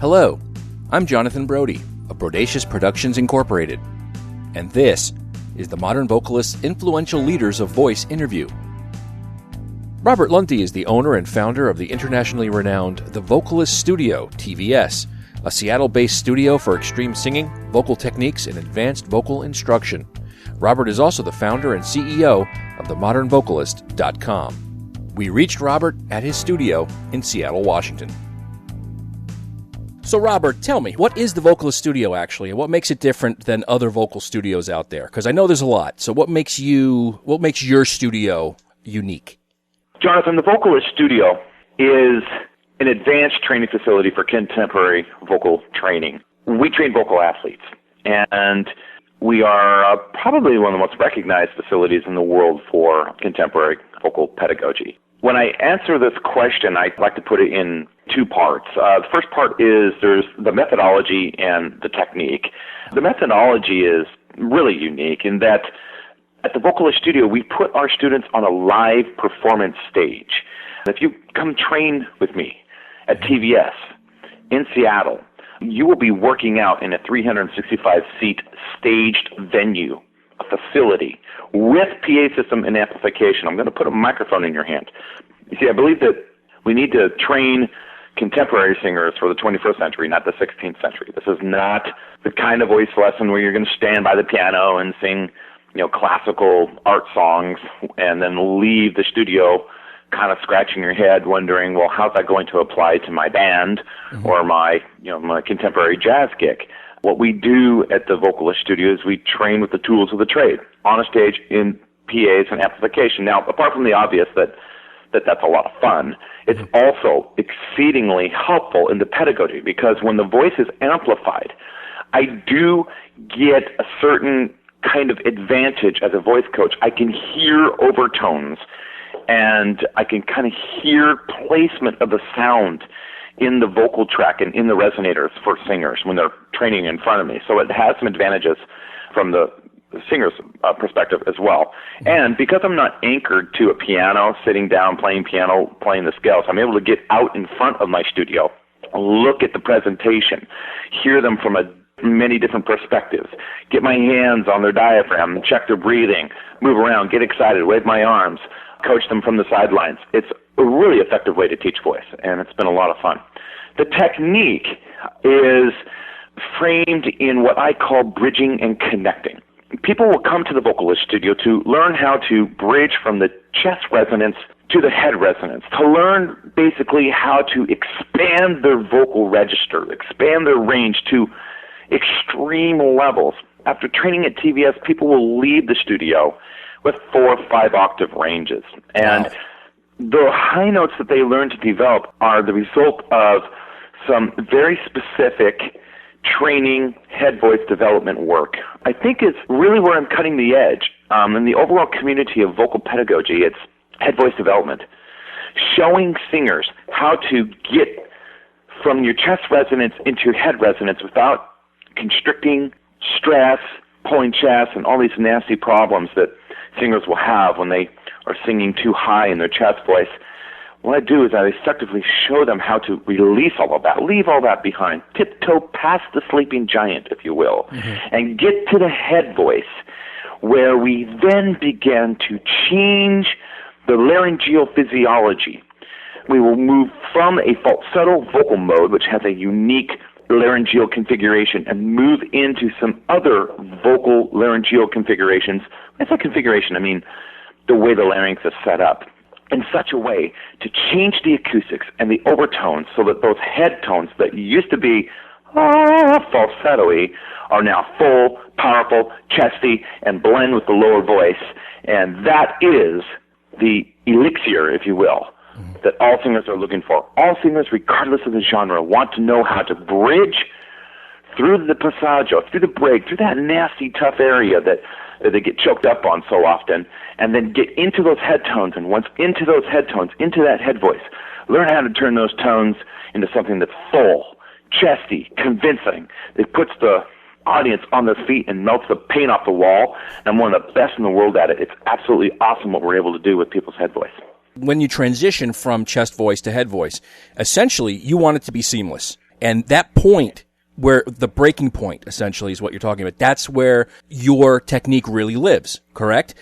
Hello, I'm Jonathan Brody of Brodacious Productions Incorporated, and this is the Modern Vocalist's Influential Leaders of Voice interview. Robert Lunte is the owner and founder of the internationally renowned The Vocalist Studio, TVS, a Seattle-based studio for extreme singing, vocal techniques, and advanced vocal instruction. Robert is also the founder and CEO of themodernvocalist.com. We reached Robert at his studio in Seattle, Washington. So, Robert, tell me, what is the Vocalist Studio actually, and what makes it different than other vocal studios out there? Because I know there's a lot. So, what makes your studio unique? Jonathan, the Vocalist Studio is an advanced training facility for contemporary vocal training. We train vocal athletes, and we are probably one of the most recognized facilities in the world for contemporary vocal pedagogy. When I answer this question, I like to put it in two parts. The first part is there's the methodology and the technique. The methodology is really unique in that at the Vocalist Studio, we put our students on a live performance stage. If you come train with me at TVS in Seattle, you will be working out in a 365-seat staged venue, a facility, with PA system and amplification. I'm going to put a microphone in your hand. You see, I believe that we need to train contemporary singers for the 21st century, not the 16th century. This is not the kind of voice lesson where you're going to stand by the piano and sing, classical art songs and then leave the studio kind of scratching your head wondering, well, how's that going to apply to my band or my contemporary jazz gig? What we do at the Vocalist Studio is we train with the tools of the trade on a stage in PAs and amplification. Now, apart from the obvious that's a lot of fun, it's also exceedingly helpful in the pedagogy because when the voice is amplified, I do get a certain kind of advantage as a voice coach. I can hear overtones and I can kind of hear placement of the sound in the vocal track and in the resonators for singers when they're training in front of me. So it has some advantages from the singer's perspective as well. And because I'm not anchored to a piano, sitting down, playing piano, playing the scales, I'm able to get out in front of my studio, look at the presentation, hear them from many different perspectives, get my hands on their diaphragm, check their breathing, move around, get excited, wave my arms, coach them from the sidelines. It's a really effective way to teach voice, and it's been a lot of fun. The technique is framed in what I call bridging and connecting. People will come to the Vocalist Studio to learn how to bridge from the chest resonance to the head resonance, to learn basically how to expand their vocal register, expand their range to extreme levels. After training at TVS, people will leave the studio with 4 or 5 octave ranges. And the high notes that they learn to develop are the result of some very specific training, head voice development work. I think it's really where I'm cutting the edge. In the overall community of vocal pedagogy, it's head voice development. Showing singers how to get from your chest resonance into your head resonance without constricting, stress, pulling chest, and all these nasty problems that singers will have when they are singing too high in their chest voice. What I do is I effectively show them how to release all of that, leave all that behind, tiptoe past the sleeping giant, if you will, and get to the head voice where we then begin to change the laryngeal physiology. We will move from a falsetto vocal mode, which has a unique laryngeal configuration, and move into some other vocal laryngeal configurations. When I say configuration, I mean the way the larynx is set up in such a way to change the acoustics and the overtones so that those head tones that used to be falsetto-y are now full, powerful, chesty, and blend with the lower voice. And that is the elixir, if you will, that all singers are looking for. All singers, regardless of the genre, want to know how to bridge through the passaggio, through the break, through that nasty, tough area that they get choked up on so often, and then get into those head tones. And once into those head tones, into that head voice, learn how to turn those tones into something that's full, chesty, convincing, that puts the audience on their feet and melts the paint off the wall. And I'm one of the best in the world at it. It's absolutely awesome what we're able to do with people's head voice. When you transition from chest voice to head voice, essentially you want it to be seamless. And that point, where the breaking point essentially is what you're talking about, that's where your technique really lives, correct?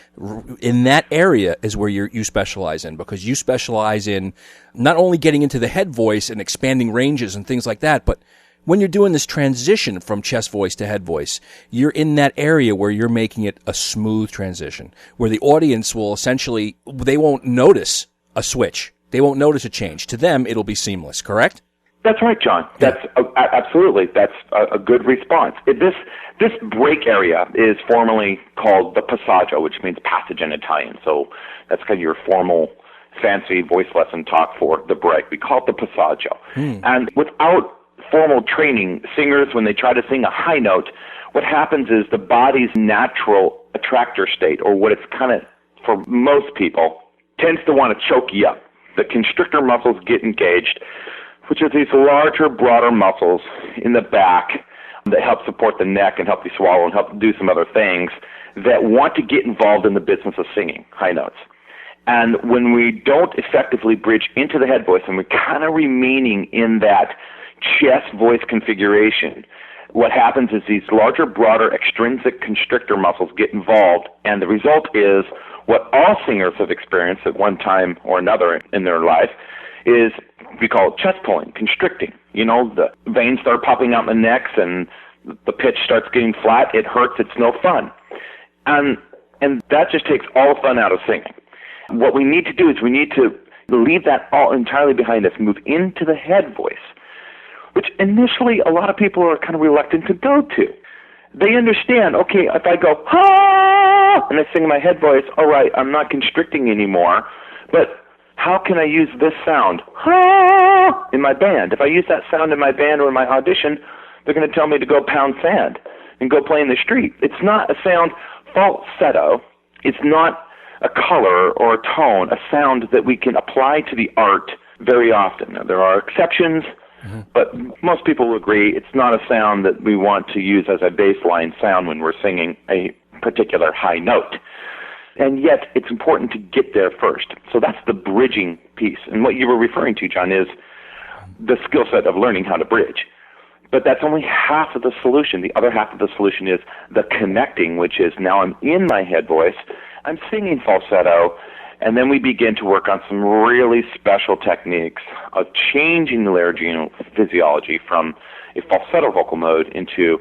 In that area is where you specialize in, because you specialize in not only getting into the head voice and expanding ranges and things like that, but when you're doing this transition from chest voice to head voice, you're in that area where you're making it a smooth transition, where the audience will essentially, they won't notice a switch. They won't notice a change. To them, it'll be seamless, correct? That's right, John. That's absolutely. That's a good response. This break area is formally called the passaggio, which means passage in Italian. So that's kind of your formal, fancy voice lesson talk for the break. We call it the passaggio. And without formal training, singers, when they try to sing a high note, what happens is the body's natural attractor state, or what it's kind of, for most people, tends to want to choke you up. The constrictor muscles get engaged, which are these larger, broader muscles in the back that help support the neck and help you swallow and help do some other things, that want to get involved in the business of singing high notes. And when we don't effectively bridge into the head voice and we're kind of remaining in that chest voice configuration, what happens is these larger, broader, extrinsic constrictor muscles get involved, and the result is what all singers have experienced at one time or another in their life is, we call it chest pulling, constricting. You know, the veins start popping out in the necks and the pitch starts getting flat. It hurts. It's no fun. And that just takes all the fun out of singing. What we need to do is we need to leave that all entirely behind us, move into the head voice, which initially a lot of people are kind of reluctant to go to. They understand, okay, if I go, ha, and I sing my head voice, all right, I'm not constricting anymore, but how can I use this sound in my band? If I use that sound in my band or in my audition, they're going to tell me to go pound sand and go play in the street. It's not a sound falsetto. It's not a color or a tone, a sound that we can apply to the art very often. Now, there are exceptions, but most people will agree it's not a sound that we want to use as a baseline sound when we're singing a particular high note. And yet, it's important to get there first. So that's the bridging piece. And what you were referring to, John, is the skill set of learning how to bridge. But that's only half of the solution. The other half of the solution is the connecting, which is now I'm in my head voice, I'm singing falsetto, and then we begin to work on some really special techniques of changing the laryngeal physiology from a falsetto vocal mode into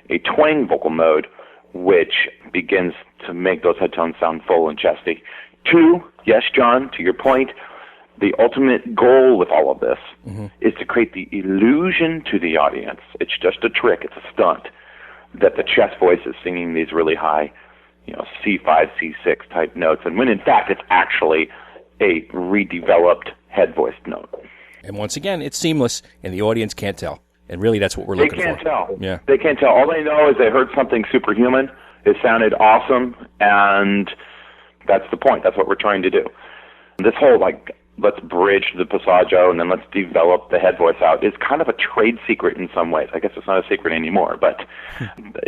a twang vocal mode, which begins to make those head tones sound full and chesty. Two, yes, John, to your point, the ultimate goal with all of this is to create the illusion to the audience. It's just a trick, it's a stunt, that the chest voice is singing these really high, C5, C6 type notes, and when in fact it's actually a redeveloped head voice note. And once again, it's seamless, and the audience can't tell. And really, that's what we're looking for. They can't tell. Yeah. They can't tell. All they know is they heard something superhuman. It sounded awesome, and that's the point. That's what we're trying to do. This whole, let's bridge the passaggio and then let's develop the head voice out is kind of a trade secret in some ways. I guess it's not a secret anymore, but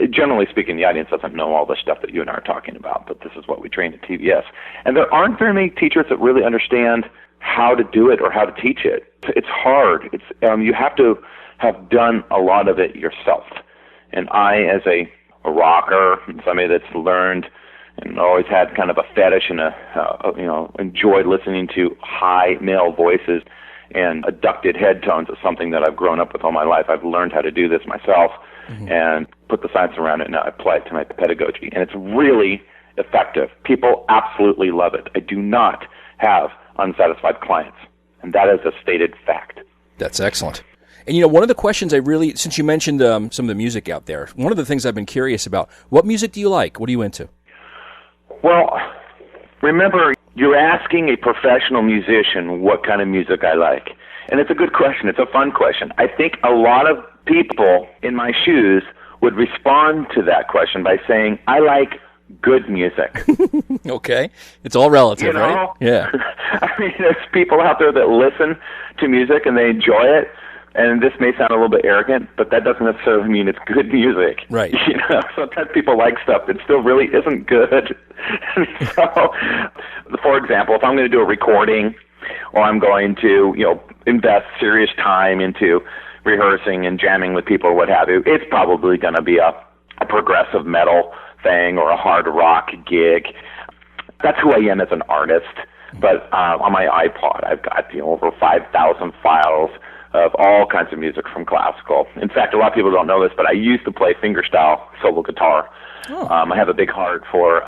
generally speaking, the audience doesn't know all the stuff that you and I are talking about, but this is what we train at TVS. And there aren't very many teachers that really understand how to do it or how to teach it. It's hard. You have to have done a lot of it yourself. And I, as a rocker, and somebody that's learned and always had kind of a fetish and enjoyed listening to high male voices and adducted head tones is something that I've grown up with all my life. I've learned how to do this myself and put the science around it, and now I apply it to my pedagogy. And it's really effective. People absolutely love it. I do not have unsatisfied clients, and that is a stated fact. That's excellent. And, one of the questions since you mentioned some of the music out there, one of the things I've been curious about, what music do you like? What are you into? Well, remember, you're asking a professional musician what kind of music I like. And it's a good question. It's a fun question. I think a lot of people in my shoes would respond to that question by saying, I like good music. Okay. It's all relative, right? Yeah. I mean, there's people out there that listen to music and they enjoy it. And this may sound a little bit arrogant, but that doesn't necessarily mean it's good music. Right. Sometimes people like stuff that still really isn't good. So, for example, if I'm going to do a recording or I'm going to, invest serious time into rehearsing and jamming with people or what have you, it's probably going to be a progressive metal thing or a hard rock gig. That's who I am as an artist. But on my iPod, I've got over 5,000 files of all kinds of music from classical. In fact, a lot of people don't know this, but I used to play fingerstyle solo guitar. Oh. I have a big heart for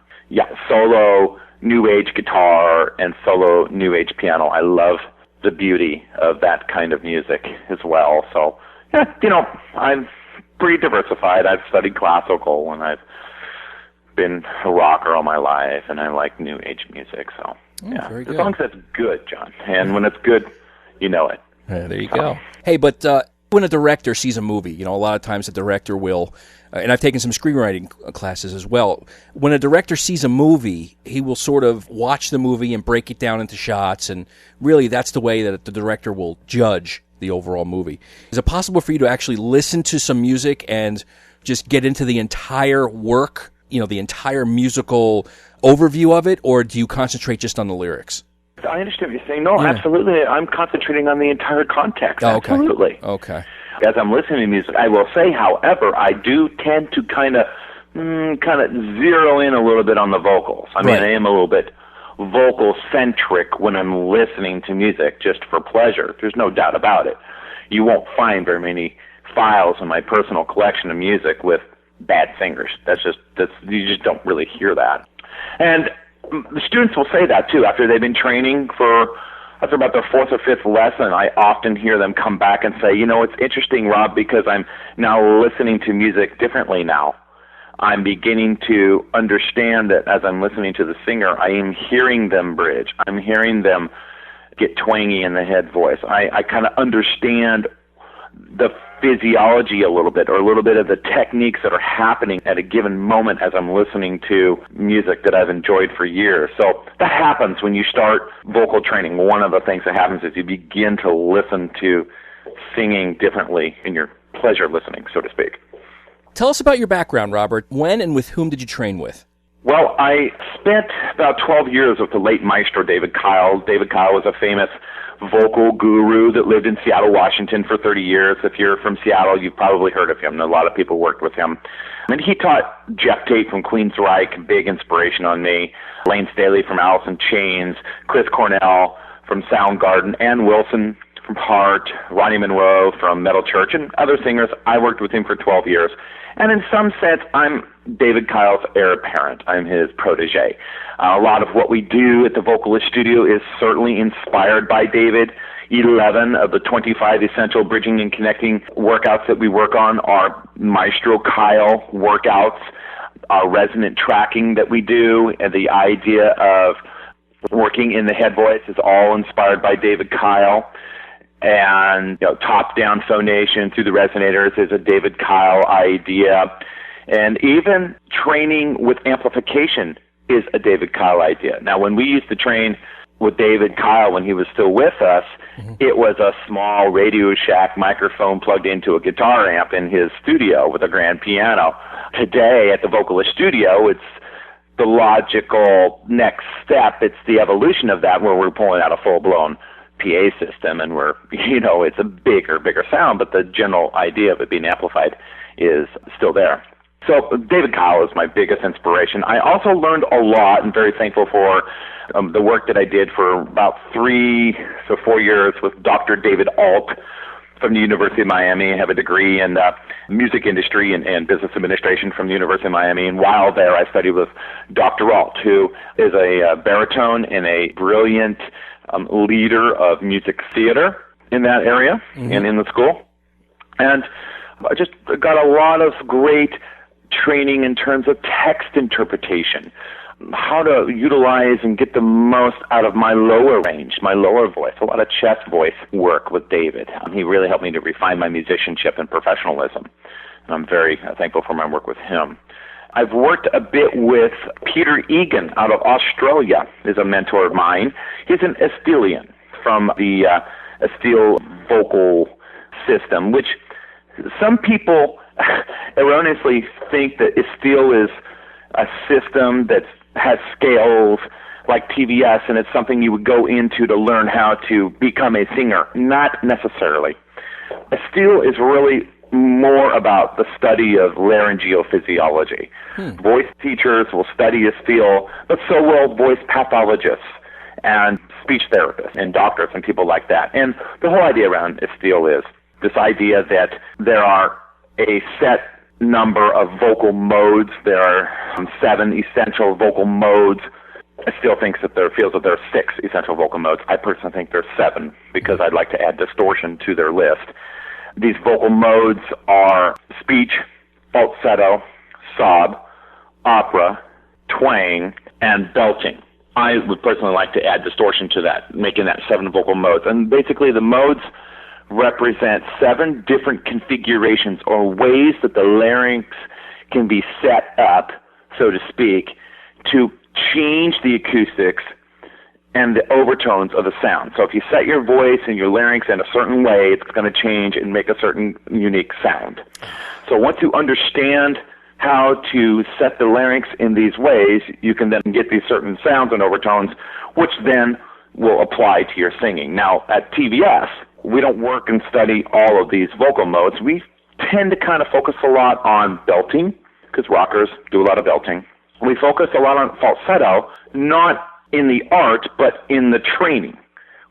solo New Age guitar and solo New Age piano. I love the beauty of that kind of music as well. So, I'm pretty diversified. I've studied classical, and I've been a rocker all my life, and I like New Age music. So, very good. As long as it's good, John. And when it's good, you know it. There you go. Hey, but when a director sees a movie, a lot of times a director will, and I've taken some screenwriting classes as well, when a director sees a movie, he will sort of watch the movie and break it down into shots, and really that's the way that the director will judge the overall movie. Is it possible for you to actually listen to some music and just get into the entire work, the entire musical overview of it, or do you concentrate just on the lyrics? I understand what you're saying. No, absolutely. I'm concentrating on the entire context. Oh, okay. Absolutely. Okay. As I'm listening to music, I will say, however, I do tend to kind of zero in a little bit on the vocals. I mean, I am a little bit vocal-centric when I'm listening to music just for pleasure. There's no doubt about it. You won't find very many files in my personal collection of music with bad singers. You just don't really hear that. And the students will say that, too, after they've been training after about their fourth or fifth lesson. I often hear them come back and say, it's interesting, Rob, because I'm now listening to music differently now. I'm beginning to understand that as I'm listening to the singer, I am hearing them bridge. I'm hearing them get twangy in the head voice. I kind of understand the physiology a little bit, or a little bit of the techniques that are happening at a given moment as I'm listening to music that I've enjoyed for years. So that happens when you start vocal training. One of the things that happens is you begin to listen to singing differently in your pleasure listening, so to speak. Tell us about your background, Robert. When and with whom did you train with? Well, I spent about 12 years with the late maestro David Kyle. David Kyle was a famous vocal guru that lived in Seattle, Washington for 30 years. If you're from Seattle, you've probably heard of him. A lot of people worked with him. And he taught Jeff Tate from Queensryche, big inspiration on me, Lane Staley from Alice in Chains, Chris Cornell from Soundgarden, Ann Wilson from Heart, Ronnie Monroe from Metal Church, and other singers. I worked with him for 12 years. And in some sense, I'm David Kyle's heir apparent. I'm his protege. A lot of what we do at the Vocalist Studio is certainly inspired by David. 11 of the 25 essential bridging and connecting workouts that we work on are Maestro Kyle workouts. Our resonant tracking that we do, and the idea of working in the head voice is all inspired by David Kyle. And top-down phonation through the resonators is a David Kyle idea. And even training with amplification is a David Kyle idea. Now, when we used to train with David Kyle when he was still with us, it was a small Radio Shack microphone plugged into a guitar amp in his studio with a grand piano. Today, at the Vocalist Studio, it's the logical next step. It's the evolution of that, where we're pulling out a full-blown PA system, and it's a bigger sound, but the general idea of it being amplified is still there. So David Kyle is my biggest inspiration. I also learned a lot, and very thankful for the work that I did for about 3 to 4 years with Dr. David Alt from the University of Miami. I have a degree in music industry and business administration from the University of Miami. And while there, I studied with Dr. Alt, who is a baritone and a brilliant leader of music theater in that area and in the school. And I just got a lot of great training in terms of text interpretation, how to utilize and get the most out of my lower range, my lower voice, a lot of chest voice work with David. He really helped me to refine my musicianship and professionalism. And I'm very thankful for my work with him. I've worked a bit with Peter Egan out of Australia, is a mentor of mine. He's an Estilian from the Estile vocal system, which some people erroneously think that Estile is a system that has scales like TVS, and it's something you would go into to learn how to become a singer. Not necessarily. Estille is really more about the study of laryngophysiology. Voice teachers will study Estille, but so will voice pathologists and speech therapists and doctors and people like that. And the whole idea around Estille is this idea that there are a set number of vocal modes. There are 7 essential vocal modes. Estille feels that there are 6 essential vocal modes. I personally think there's 7 because I'd like to add distortion to their list. These vocal modes are speech, falsetto, sob, opera, twang, and belting. I would personally like to add distortion to that, making that 7 vocal modes. And basically the modes represent 7 different configurations or ways that the larynx can be set up, so to speak, to change the acoustics and the overtones of the sound. So if you set your voice and your larynx in a certain way, it's going to change and make a certain unique sound. So once you understand how to set the larynx in these ways, you can then get these certain sounds and overtones, which then will apply to your singing. Now, at TVS, we don't work and study all of these vocal modes. We tend to kind of focus a lot on belting, because rockers do a lot of belting. We focus a lot on falsetto, not in the art, but in the training.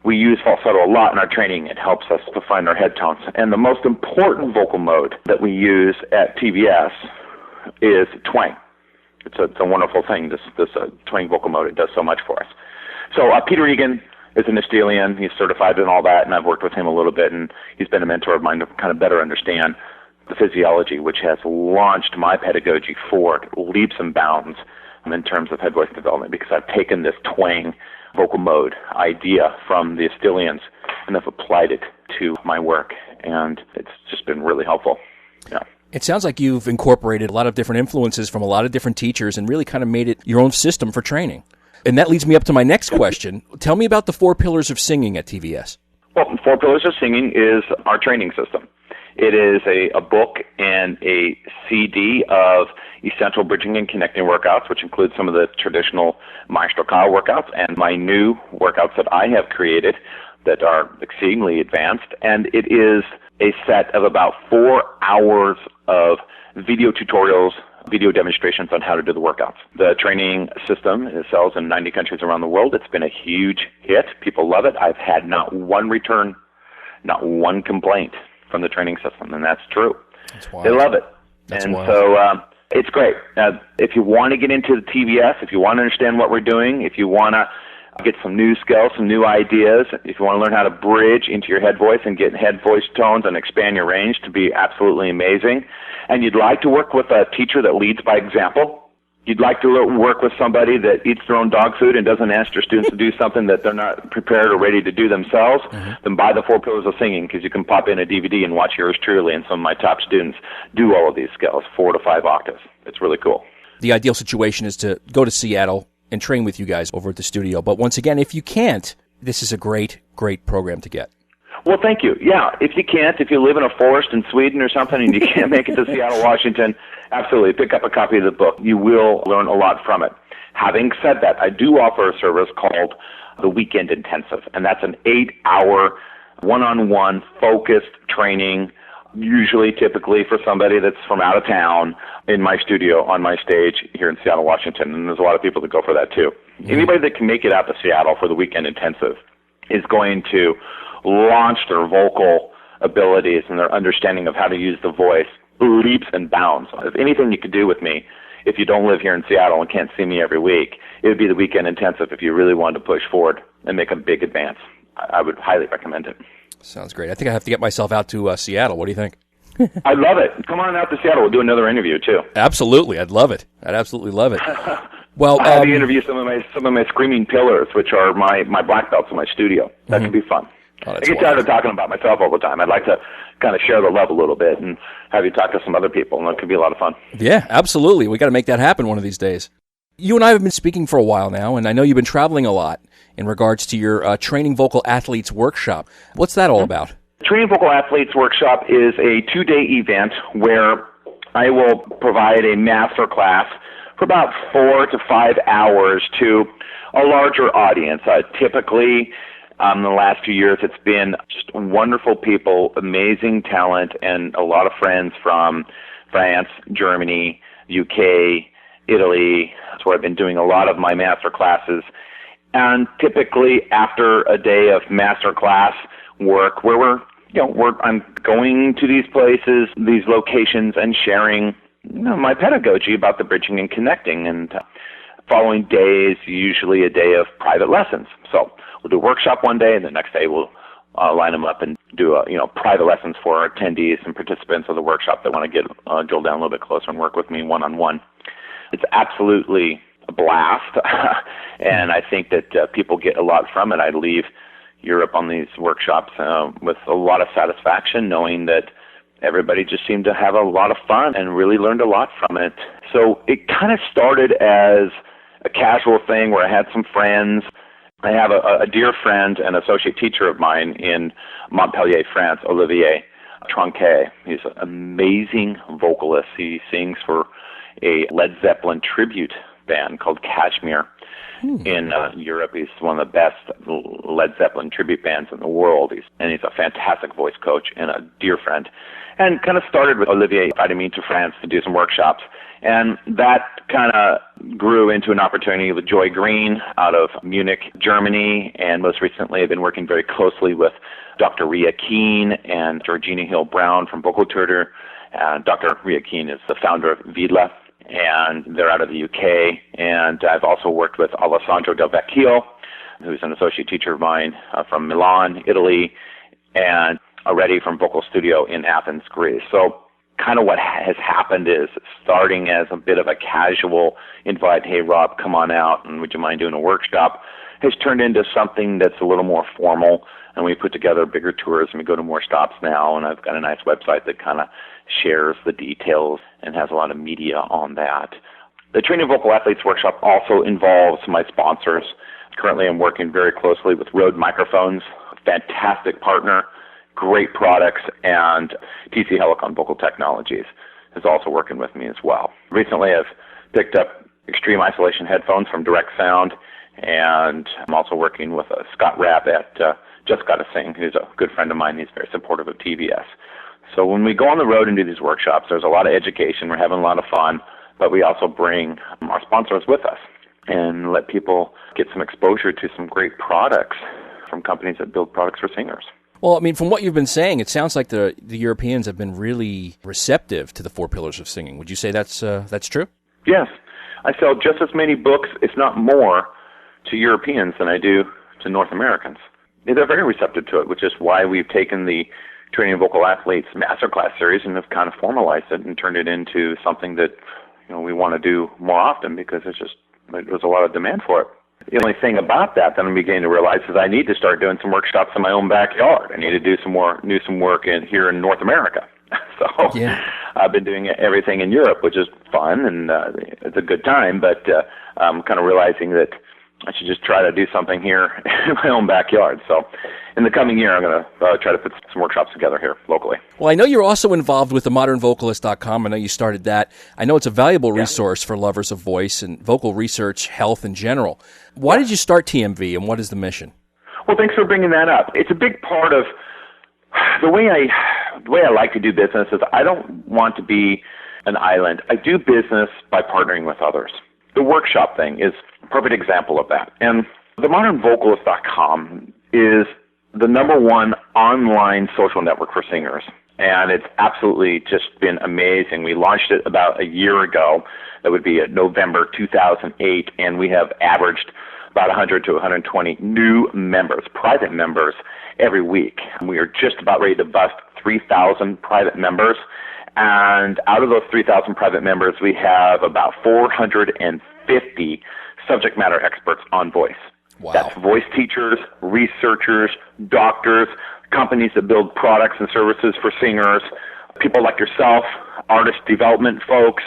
We use falsetto a lot in our training. It helps us to find our head tones. And the most important vocal mode that we use at TVS is twang. It's a wonderful thing, this twang vocal mode. It does so much for us. So Peter Egan is an Estilian. He's certified in all that, and I've worked with him a little bit, and he's been a mentor of mine to kind of better understand the physiology, which has launched my pedagogy forward leaps and bounds in terms of head voice development, because I've taken this twang vocal mode idea from the Estilians and have applied it to my work, and it's just been really helpful. Yeah. It sounds like you've incorporated a lot of different influences from a lot of different teachers and really kind of made it your own system for training. And that leads me up to my next question. Tell me about the 4 pillars of singing at TVS. Well, 4 pillars of singing is our training system. It is a book and a CD of essential bridging and connecting workouts, which includes some of the traditional Maestro Kyle workouts and my new workouts that I have created that are exceedingly advanced. And it is a set of about 4 hours of video tutorials, video demonstrations on how to do the workouts. The training system sells in 90 countries around the world. It's been a huge hit. People love it. I've had not one return, not one complaint from the training system, and that's true. They love it. So it's great. If you want to get into the TVS, if you want to understand what we're doing, if you want to get some new skills, some new ideas, if you want to learn how to bridge into your head voice and get head voice tones and expand your range to be absolutely amazing, and you'd like to work with a teacher that leads by example, you'd like to work with somebody that eats their own dog food and doesn't ask their students to do something that they're not prepared or ready to do themselves, then buy the 4 pillars of singing, because you can pop in a DVD and watch yours truly and some of my top students do all of these skills, 4 to 5 octaves. It's really cool. The ideal situation is to go to Seattle and train with you guys over at the studio. But once again, if you can't, this is a great, great program to get. Well, thank you. Yeah, if you can't, if you live in a forest in Sweden or something and you can't make it to Seattle, Washington, absolutely pick up a copy of the book. You will learn a lot from it. Having said that, I do offer a service called the Weekend Intensive, and that's an 8-hour one-on-one focused training, usually typically for somebody that's from out of town, in my studio, on my stage here in Seattle, Washington, and there's a lot of people that go for that too. Anybody that can make it out to Seattle for the Weekend Intensive is going to launch their vocal abilities and their understanding of how to use the voice leaps and bounds. If anything you could do with me, if you don't live here in Seattle and can't see me every week, it would be the Weekend Intensive if you really wanted to push forward and make a big advance. I would highly recommend it. Sounds great. I think I have to get myself out to Seattle. What do you think? I'd love it. Come on out to Seattle. We'll do another interview, too. Absolutely. I'd love it. I'd absolutely love it. Well, I have to interview some of my screaming pillars, which are my black belts in my studio. That could be fun. Oh, I get tired of talking about myself all the time. I'd like to kind of share the love a little bit and have you talk to some other people, and it could be a lot of fun. Yeah, absolutely. We got to make that happen one of these days. You and I have been speaking for a while now, and I know you've been traveling a lot in regards to your Training Vocal Athletes Workshop. What's that all about? Training Vocal Athletes Workshop is a 2-day event where I will provide a master class for about 4 to 5 hours to a larger audience. Typically, in the last few years, it's been just wonderful people, amazing talent, and a lot of friends from France, Germany, UK, Italy. That's where I've been doing a lot of my master classes. And typically, after a day of master class work, where I'm going to these places, these locations, and sharing my pedagogy about the bridging and connecting. And following days, usually a day of private lessons. So we'll do a workshop one day, and the next day we'll line them up and do private lessons for our attendees and participants of the workshop that want to get drill down a little bit closer and work with me one-on-one. It's absolutely a blast, and I think that people get a lot from it. I leave Europe on these workshops with a lot of satisfaction, knowing that everybody just seemed to have a lot of fun and really learned a lot from it. So it kind of started as a casual thing where I had some friends. I have a dear friend and associate teacher of mine in Montpellier, France, Olivier Tronquet. He's an amazing vocalist. He sings for a Led Zeppelin tribute band called Kashmir in Europe. He's one of the best Led Zeppelin tribute bands in the world. He's a fantastic voice coach and a dear friend. And kind of started with Olivier inviting me to France to do some workshops. And that kind of grew into an opportunity with Joy Green out of Munich, Germany. And most recently, I've been working very closely with Dr. Ria Keene and Georgina Hill-Brown from Vocal Tutor. Dr. Ria Keene is the founder of Vidla, and they're out of the UK. And I've also worked with Alessandro Del Vecchio, who's an associate teacher of mine from Milan, Italy, and already from Vocal Studio in Athens, Greece. So kind of what has happened is starting as a bit of a casual invite, hey, Rob, come on out, and would you mind doing a workshop, has turned into something that's a little more formal, and we put together bigger tours, and we go to more stops now, and I've got a nice website that kind of shares the details and has a lot of media on that. The Training Vocal Athletes Workshop also involves my sponsors. Currently, I'm working very closely with Rode Microphones, a fantastic partner, great products, and TC Helicon Vocal Technologies is also working with me as well. Recently, I've picked up extreme isolation headphones from Direct Sound, and I'm also working with Scott Rapp at Just Gotta Sing, who's a good friend of mine. He's very supportive of TVS. So when we go on the road and do these workshops, there's a lot of education. We're having a lot of fun, but we also bring our sponsors with us and let people get some exposure to some great products from companies that build products for singers. Well, I mean, from what you've been saying, it sounds like the Europeans have been really receptive to the four pillars of singing. Would you say that's true? Yes. I sell just as many books, if not more, to Europeans than I do to North Americans. They're very receptive to it, which is why we've taken the Training Vocal Athletes Masterclass series and have kind of formalized it and turned it into something that we want to do more often because there's a lot of demand for it. The only thing about that I'm beginning to realize is I need to start doing some workshops in my own backyard. I need to do some work here in North America. So yeah. I've been doing everything in Europe, which is fun and it's a good time, but I'm kind of realizing that I should just try to do something here in my own backyard. So in the coming year, I'm going to try to put some workshops together here locally. Well, I know you're also involved with the modernvocalist.com. I know you started that. I know it's a valuable resource for lovers of voice and vocal research, health in general. Why did you start TMV, and what is the mission? Well, thanks for bringing that up. It's a big part of the way I like to do business is I don't want to be an island. I do business by partnering with others. The workshop thing is a perfect example of that. And the modernvocalist.com is the #1 online social network for singers. And it's absolutely just been amazing. We launched it about a year ago. That would be November 2008. And we have averaged about 100 to 120 new members, private members, every week. We are just about ready to bust 3,000 private members. And out of those 3,000 private members, we have about 450 subject matter experts on voice. Wow. That's voice teachers, researchers, doctors, companies that build products and services for singers, people like yourself, artist development folks,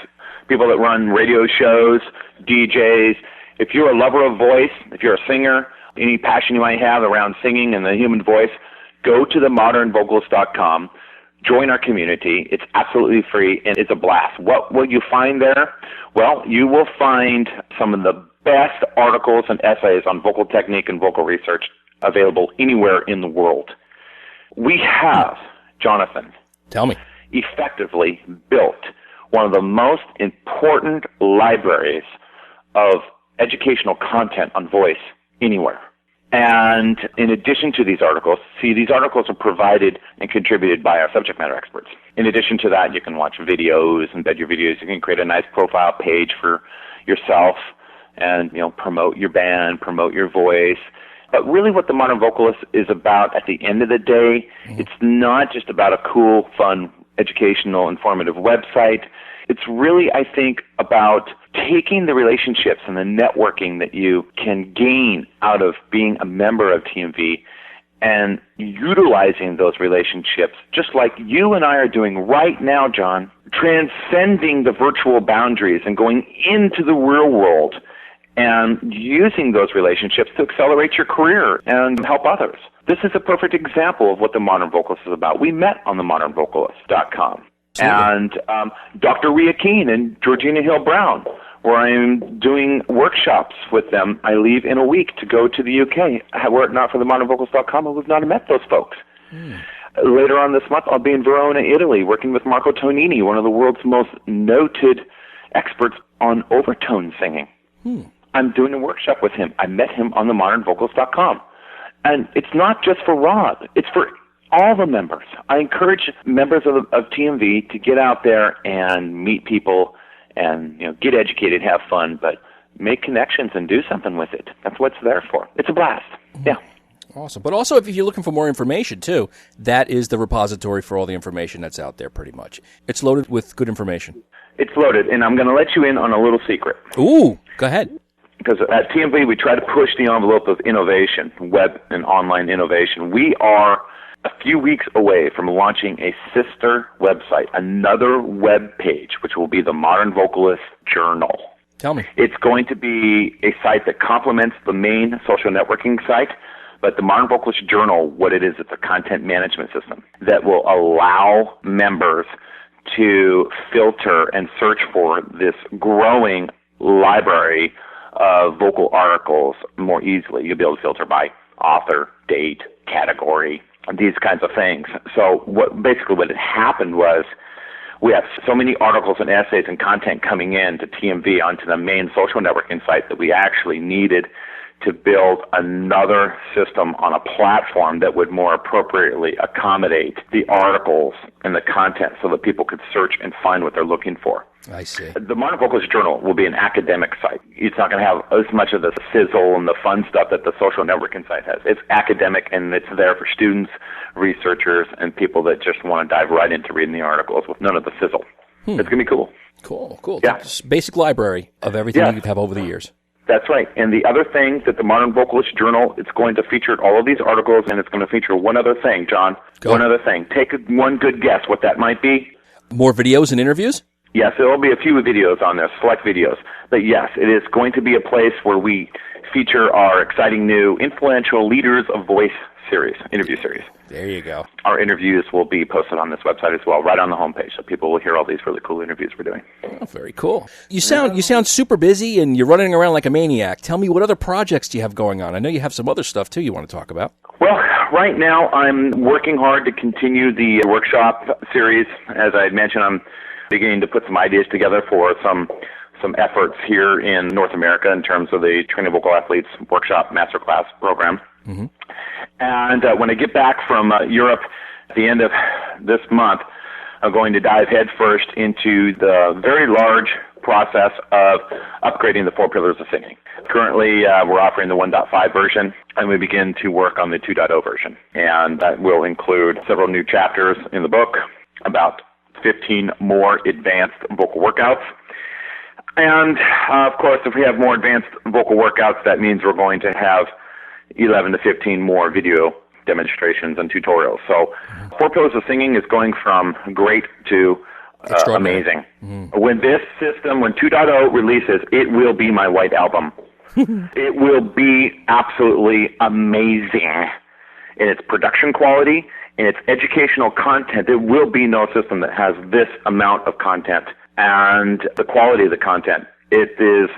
people that run radio shows, DJs. If you're a lover of voice, if you're a singer, any passion you might have around singing and the human voice, go to the modernvocalist.com. Join our community. It's absolutely free, and it's a blast. What will you find there? Well, you will find some of the best articles and essays on vocal technique and vocal research available anywhere in the world. We have, Jonathan, tell me, effectively built one of the most important libraries of educational content on voice anywhere. And in addition to these articles, these articles are provided and contributed by our subject matter experts. In addition to that, you can watch videos, embed your videos. You can create a nice profile page for yourself and, promote your band, promote your voice. But really what the Modern Vocalist is about at the end of the day, it's not just about a cool, fun, educational, informative website. It's really, I think, about taking the relationships and the networking that you can gain out of being a member of TMV and utilizing those relationships, just like you and I are doing right now, John, transcending the virtual boundaries and going into the real world and using those relationships to accelerate your career and help others. This is a perfect example of what the Modern Vocalist is about. We met on the modernvocalist.com. And Dr. Rhea Keane and Georgina Hill Brown, where I'm doing workshops with them. I leave in a week to go to the UK. Were it not for the modernvocalist.com, I would not have met those folks. Later on this month, I'll be in Verona, Italy, working with Marco Tonini, one of the world's most noted experts on overtone singing. I'm doing a workshop with him. I met him on the modernvocalist.com. And it's not just for Rob. It's for all the members. I encourage members of TMV to get out there and meet people and get educated, have fun, but make connections and do something with it. That's what it's there for. It's a blast. Yeah. Awesome. But also, if you're looking for more information, too, that is the repository for all the information that's out there, pretty much. It's loaded with good information. It's loaded, and I'm going to let you in on a little secret. Ooh, go ahead. Because at TMV, we try to push the envelope of innovation, web and online innovation. We are a few weeks away from launching a sister website, another web page, which will be the Modern Vocalist Journal. Tell me. It's going to be a site that complements the main social networking site, but the Modern Vocalist Journal, what it is, it's a content management system that will allow members to filter and search for this growing library of vocal articles more easily. You'll be able to filter by author, date, category, these kinds of things. So what had happened was we have so many articles and essays and content coming in to TMV onto the main social networking site that we actually needed to build another system on a platform that would more appropriately accommodate the articles and the content so that people could search and find what they're looking for. I see. The Modern Vocalist Journal will be an academic site. It's not going to have as much of the sizzle and the fun stuff that the social networking site has. It's academic, and it's there for students, researchers, and people that just want to dive right into reading the articles with none of the sizzle. It's going to be cool. Cool. Yeah. It's a basic library of everything you have over the years. That's right. And the other thing that the Modern Vocalist Journal, it's going to feature all of these articles, and it's going to feature one other thing, John. One other thing. Take one good guess what that might be. More videos and interviews? Yes, there will be a few videos on there, select videos. But yes, it is going to be a place where we feature our exciting new influential leaders of voice series, interview series. There you go. Our interviews will be posted on this website as well, right on the homepage, so people will hear all these really cool interviews we're doing. Oh, very cool. You sound super busy, and you're running around like a maniac. Tell me, what other projects do you have going on? I know you have some other stuff, too, you want to talk about. Well, right now I'm working hard to continue the workshop series. As I had mentioned, I'm beginning to put some ideas together for some efforts here in North America in terms of the Training Vocal Athletes Workshop Masterclass program. Mm-hmm. And when I get back from Europe at the end of this month, I'm going to dive headfirst into the very large process of upgrading the 4 pillars of singing. Currently, we're offering the 1.5 version, and we begin to work on the 2.0 version. And that will include several new chapters in the book, about 15 more advanced vocal workouts. And, of course, if we have more advanced vocal workouts, that means we're going to have 11 to 15 more video demonstrations and tutorials. So 4 Pillars of Singing is going from great to amazing. Mm-hmm. When this system, when 2.0 releases, it will be my white album. It will be absolutely amazing in its production quality, in its educational content. There will be no system that has this amount of content and the quality of the content. It is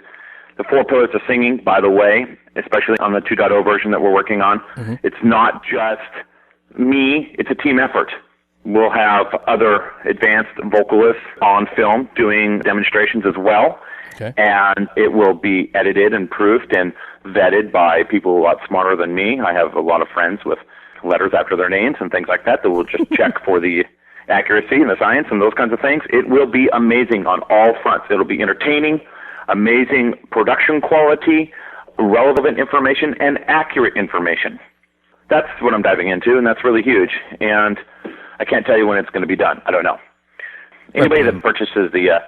The 4 pillars of singing, by the way, especially on the 2.0 version that we're working on, it's not just me, it's a team effort. We'll have other advanced vocalists on film doing demonstrations as well. Okay. And it will be edited and proofed and vetted by people a lot smarter than me. I have a lot of friends with letters after their names and things like that that will just check for the accuracy and the science and those kinds of things. It will be amazing on all fronts. It'll be entertaining, amazing production quality, relevant information, and accurate information. That's what I'm diving into, and that's really huge. And I can't tell you when it's going to be done. I don't know. Anybody that purchases the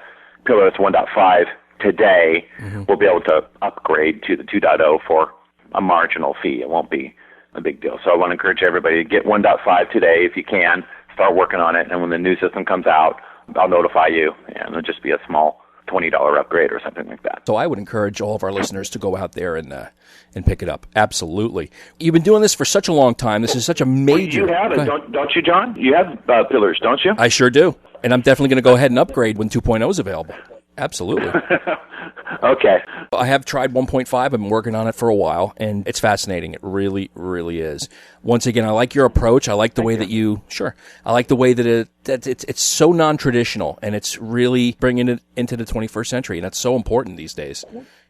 Pillars 1.5 today will be able to upgrade to the 2.0 for a marginal fee. It won't be a big deal. So I want to encourage everybody to get 1.5 today if you can. Start working on it, and when the new system comes out, I'll notify you, and it'll just be a small $20 upgrade or something like that. So I would encourage all of our listeners to go out there and pick it up. Absolutely. You've been doing this for such a long time. This is such a major... Well, you have it, don't you, John? You have Pillars, don't you? I sure do. And I'm definitely going to go ahead and upgrade when 2.0 is available. Absolutely. Okay. I have tried 1.5. I've been working on it for a while, and it's fascinating. It really, really is. Once again, I like your approach. I like the way that you... Sure. I like the way that it's so non-traditional, and it's really bringing it into the 21st century, and that's so important these days,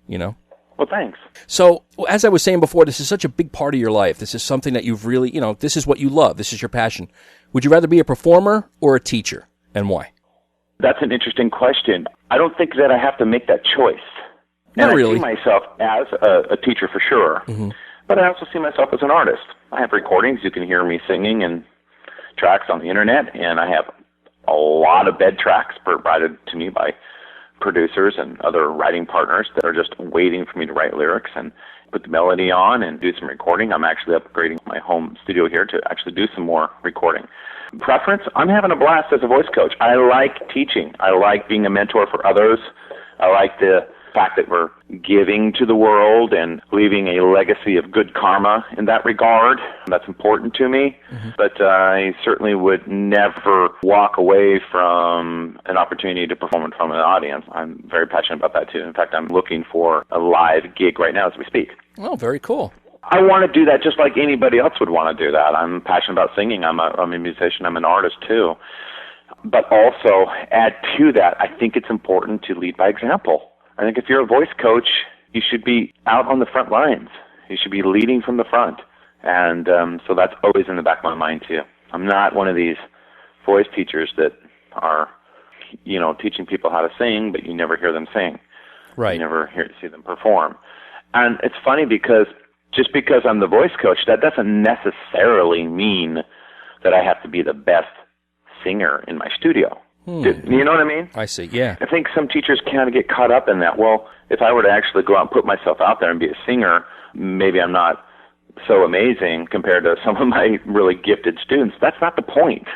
you know? Well, thanks. So, as I was saying before, this is such a big part of your life. This is something that you've really, this is what you love. This is your passion. Would you rather be a performer or a teacher, and why? That's an interesting question. I don't think that I have to make that choice. Not really. I see myself as a teacher for sure, but I also see myself as an artist. I have recordings. You can hear me singing and tracks on the internet, and I have a lot of bed tracks provided to me by producers and other writing partners that are just waiting for me to write lyrics and put the melody on and do some recording. I'm actually upgrading my home studio here to actually do some more recording. Preference, I'm having a blast as a voice coach. I like teaching. I like being a mentor for others. I like the fact that we're giving to the world and leaving a legacy of good karma in that regard. That's important to me. But I certainly would never walk away from an opportunity to perform in front of an audience. I'm very passionate about that too. In fact, I'm looking for a live gig right now as we speak. Oh, very cool. I want to do that just like anybody else would want to do that. I'm passionate about singing. I'm a musician. I'm an artist too. But also, add to that, I think it's important to lead by example. I think if you're a voice coach, you should be out on the front lines. You should be leading from the front. And so that's always in the back of my mind too. I'm not one of these voice teachers that are, teaching people how to sing, but you never hear them sing. Right. You never see them perform. And it's funny because just because I'm the voice coach, that doesn't necessarily mean that I have to be the best singer in my studio. You know what I mean? I see, yeah. I think some teachers kind of get caught up in that. Well, if I were to actually go out and put myself out there and be a singer, maybe I'm not so amazing compared to some of my really gifted students. That's not the point.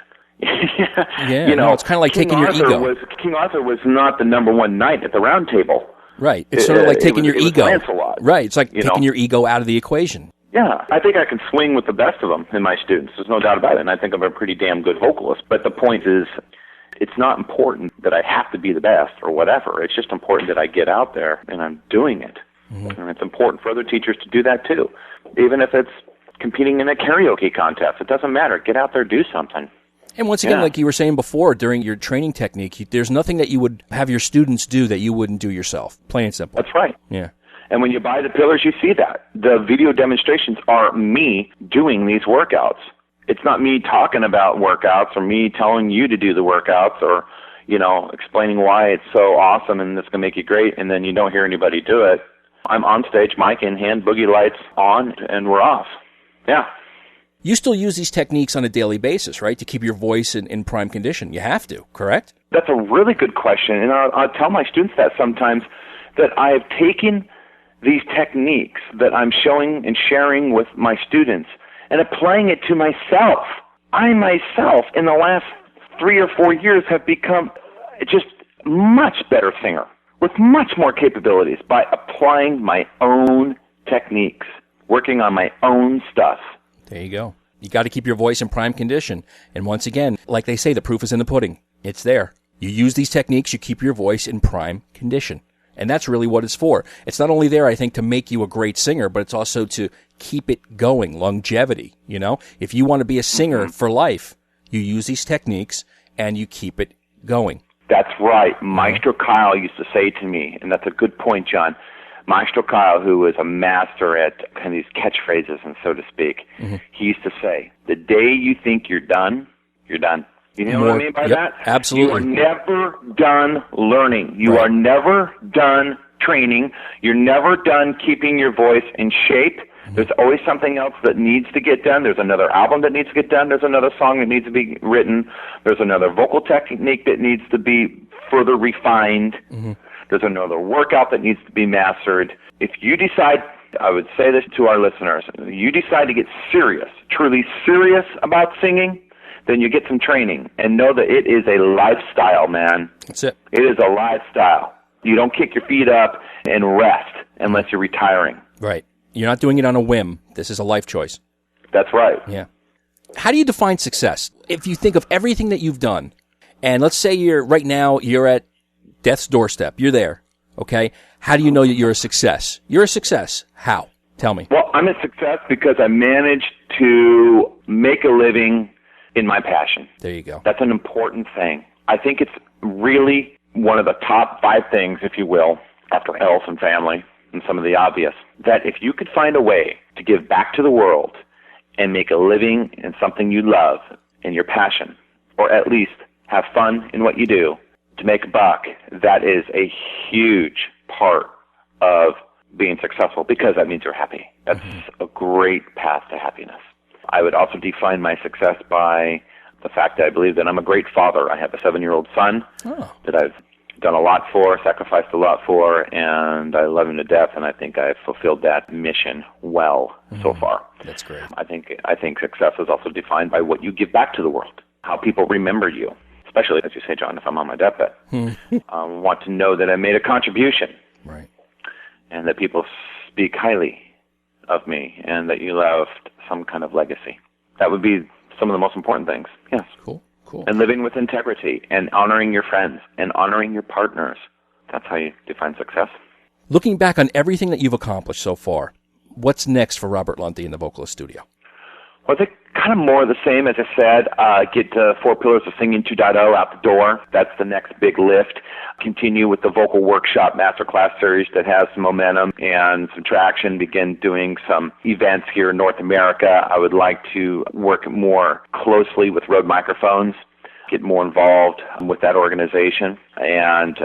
Yeah, it's kind of like taking your ego. King Arthur was not the number one knight at the round table. Right. It's sort of like taking your ego. Lancelot, right. It's like taking your ego out of the equation. Yeah. I think I can swing with the best of them in my students. There's no doubt about it. And I think I'm a pretty damn good vocalist. But the point is, it's not important that I have to be the best or whatever. It's just important that I get out there and I'm doing it. And it's important for other teachers to do that too. Even if it's competing in a karaoke contest, it doesn't matter. Get out there, do something. And once again, like you were saying before, during your training technique, there's nothing that you would have your students do that you wouldn't do yourself. Plain and simple. That's right. Yeah. And when you buy the Pillars, you see that. The video demonstrations are me doing these workouts. It's not me talking about workouts or me telling you to do the workouts or, explaining why it's so awesome and it's going to make you great, and then you don't hear anybody do it. I'm on stage, mic in hand, boogie lights on, and we're off. Yeah. You still use these techniques on a daily basis, right, to keep your voice in prime condition? You have to, correct? That's a really good question, and I'll tell my students that sometimes, that I have taken these techniques that I'm showing and sharing with my students and applying it to myself. I myself, in the last 3 or 4 years, have become just much better singer with much more capabilities by applying my own techniques, working on my own stuff. There you go. You got to keep your voice in prime condition. And once again, like they say, the proof is in the pudding. It's there. You use these techniques, you keep your voice in prime condition. And that's really what it's for. It's not only there, I think, to make you a great singer, but it's also to keep it going, longevity, you know? If you want to be a singer for life, you use these techniques and you keep it going. That's right. Maestro Kyle used to say to me, and that's a good point, John. Maestro Kyle, who was a master at kind of these catchphrases and so to speak, he used to say, the day you think you're done, you're done. You know what I mean by that? Absolutely. You are never done learning. You are never done training. You're never done keeping your voice in shape. There's always something else that needs to get done. There's another album that needs to get done. There's another song that needs to be written. There's another vocal technique that needs to be further refined. There's another workout that needs to be mastered. If you decide, I would say this to our listeners, you decide to get serious, truly serious about singing, then you get some training. And know that it is a lifestyle, man. That's it. It is a lifestyle. You don't kick your feet up and rest unless you're retiring. Right. You're not doing it on a whim. This is a life choice. That's right. Yeah. How do you define success? If you think of everything that you've done, and let's say right now you're at death's doorstep. You're there. Okay? How do you know that you're a success? You're a success. How? Tell me. Well, I'm a success because I managed to make a living in my passion. There you go. That's an important thing. I think it's really one of the top 5 things, if you will, after health and family and some of the obvious, that if you could find a way to give back to the world and make a living in something you love and your passion, or at least have fun in what you do to make a buck, that is a huge part of being successful because that means you're happy. That's a great path to happiness. I would also define my success by the fact that I believe that I'm a great father. I have a 7-year-old son that I've done a lot for, sacrificed a lot for, and I love him to death, and I think I've fulfilled that mission well so far. That's great. I think success is also defined by what you give back to the world, how people remember you, especially, as you say, John, if I'm on my deathbed. Want to know that I made a contribution, right, and that people speak highly of me, and that you left some kind of legacy. That would be some of the most important things. Yes. Cool. And living with integrity and honoring your friends and honoring your partners. That's how you define success. Looking back on everything that you've accomplished so far, what's next for Robert Lunte in the Vocalist Studio? Well, I think kind of more of the same, as I said. Get 4 Pillars of Singing 2.0 out the door. That's the next big lift. Continue with the Vocal Workshop Masterclass Series that has some momentum and some traction. Begin doing some events here in North America. I would like to work more closely with Rode Microphones, get more involved with that organization, and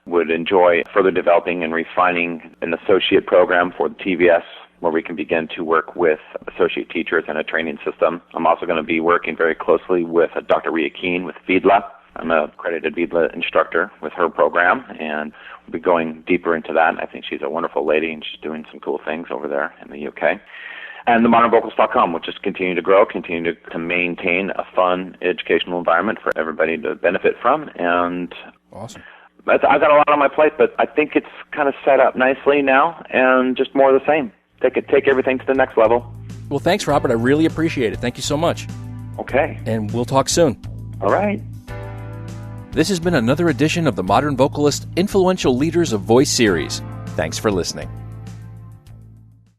would enjoy further developing and refining an associate program for the TVS, where we can begin to work with associate teachers and a training system. I'm also going to be working very closely with Dr. Rhea Keene with Vidla. I'm an accredited Vidla instructor with her program, and we'll be going deeper into that. I think she's a wonderful lady, and she's doing some cool things over there in the UK. And the modernvocals.com, which is continue to grow, continue to maintain a fun educational environment for everybody to benefit from. And awesome. I've got a lot on my plate, but I think it's kind of set up nicely now, and just more of the same. Take everything to the next level. Well, thanks, Robert. I really appreciate it. Thank you so much. Okay. And we'll talk soon. All right. This has been another edition of the Modern Vocalist Influential Leaders of Voice series. Thanks for listening.